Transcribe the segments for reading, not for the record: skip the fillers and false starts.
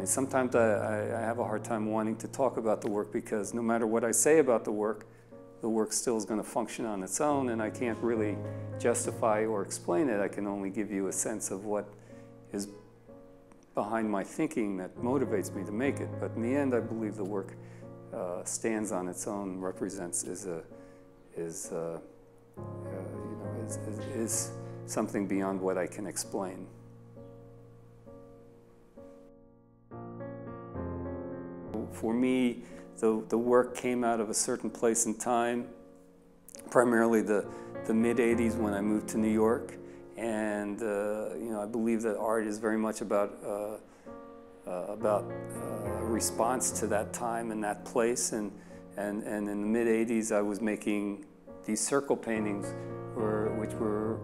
mean, sometimes I have a hard time wanting to talk about the work because no matter what I say about the work still is going to function on its own, and I can't really justify or explain it. I can only give you a sense of what is behind my thinking that motivates me to make it. But in the end, I believe the work stands on its own, represents, is something beyond what I can explain. For me, the work came out of a certain place in time, primarily the mid-'80s when I moved to New York. And I believe that art is very much about a response to that time and that place. And in the mid-'80s, I was making these circle paintings, which were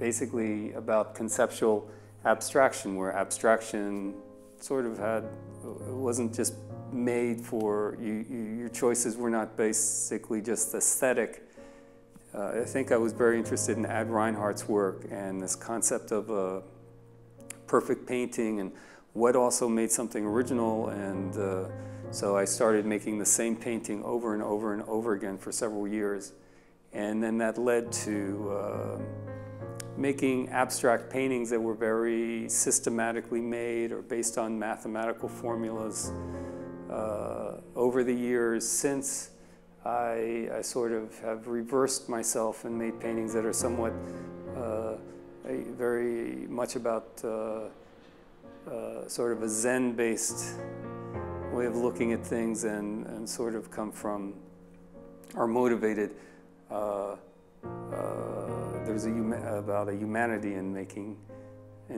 basically about conceptual abstraction, where abstraction sort of it wasn't just made for your choices were not basically just aesthetic. I think I was very interested in Ad Reinhardt's work and this concept of a perfect painting and what also made something original. And so I started making the same painting over and over and over again for several years. And then that led to making abstract paintings that were very systematically made or based on mathematical formulas. Over the years since, I sort of have reversed myself and made paintings that are somewhat very much about sort of a Zen-based way of looking at things and sort of come from, are motivated. There's about a humanity in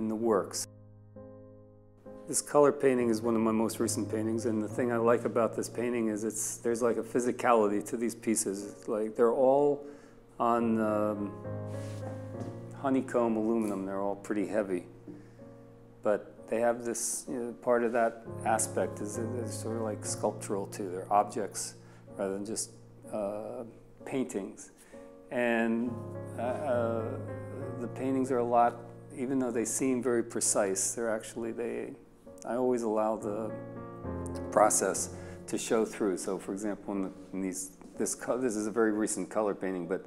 the works. This color painting is one of my most recent paintings, and the thing I like about this painting is there's like a physicality to these pieces. It's like they're all on honeycomb aluminum. They're all pretty heavy, but they have this part of that aspect is sort of like sculptural too. They're objects rather than just paintings. And the paintings are a lot, even though they seem very precise, they're actually, I always allow the process to show through. So for example, this is a very recent color painting, but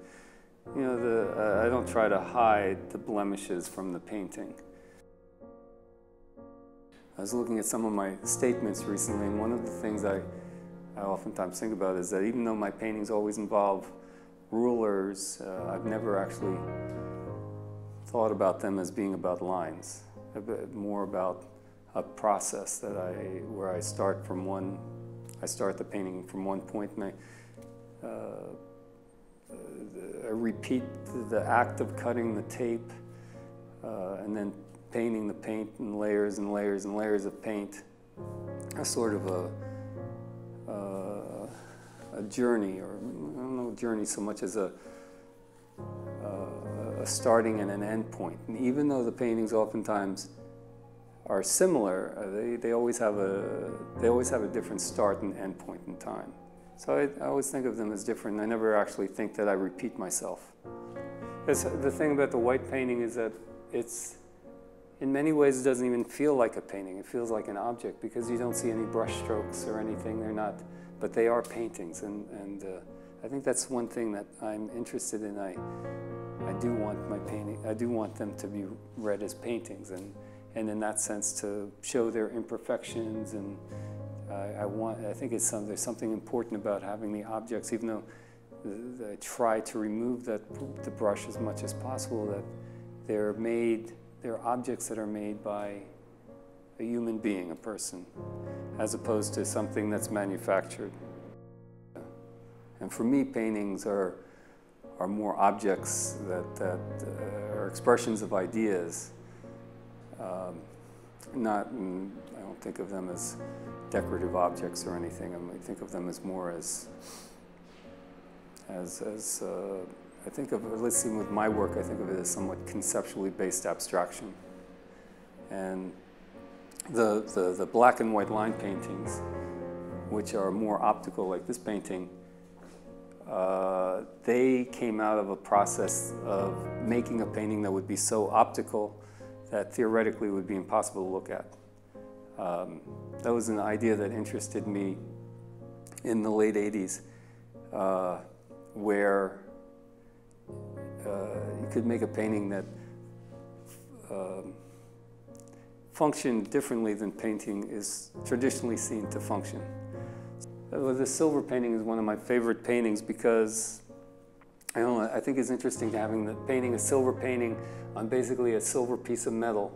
I don't try to hide the blemishes from the painting. I was looking at some of my statements recently, and one of the things I oftentimes think about is that even though my paintings always involve rulers, I've never actually thought about them as being about lines, a bit more about a process where I start the painting from one point, and I repeat the act of cutting the tape and then painting the paint in layers and layers and layers of paint, a sort of a journey, or I don't know, journey so much as a starting and an end point. And even though the paintings oftentimes are similar, they always have a different start and end point in time. So I always think of them as different. I never actually think that I repeat myself. The thing about the white painting is that in many ways, it doesn't even feel like a painting. It feels like an object because you don't see any brush strokes or anything. They're not, but they are paintings, and I think that's one thing that I'm interested in. I do want my painting. I do want them to be read as paintings, and in that sense to show their imperfections. And I think there's something important about having the objects, even though I try to remove the brush as much as possible. That they're objects that are made by a human being, a person, as opposed to something that's manufactured. And for me, paintings are more objects that are expressions of ideas. I don't think of them as decorative objects or anything. I think of them as more as I think of, let's see, with my work, I think of it as somewhat conceptually based abstraction. And the black and white line paintings, which are more optical, like this painting, they came out of a process of making a painting that would be so optical that theoretically would be impossible to look at. That was an idea that interested me in the late 80s, where you could make a painting that functioned differently than painting is traditionally seen to function. The silver painting is one of my favorite paintings because I think it's interesting having the painting a silver painting on basically a silver piece of metal,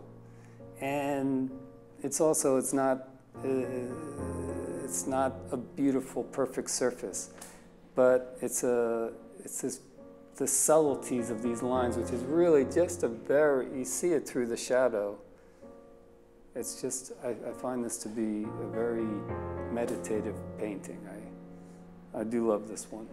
and it's not a beautiful, perfect surface, but it's the subtleties of these lines, which is really just you see it through the shadow. It's just, I find this to be a very meditative painting. I do love this one.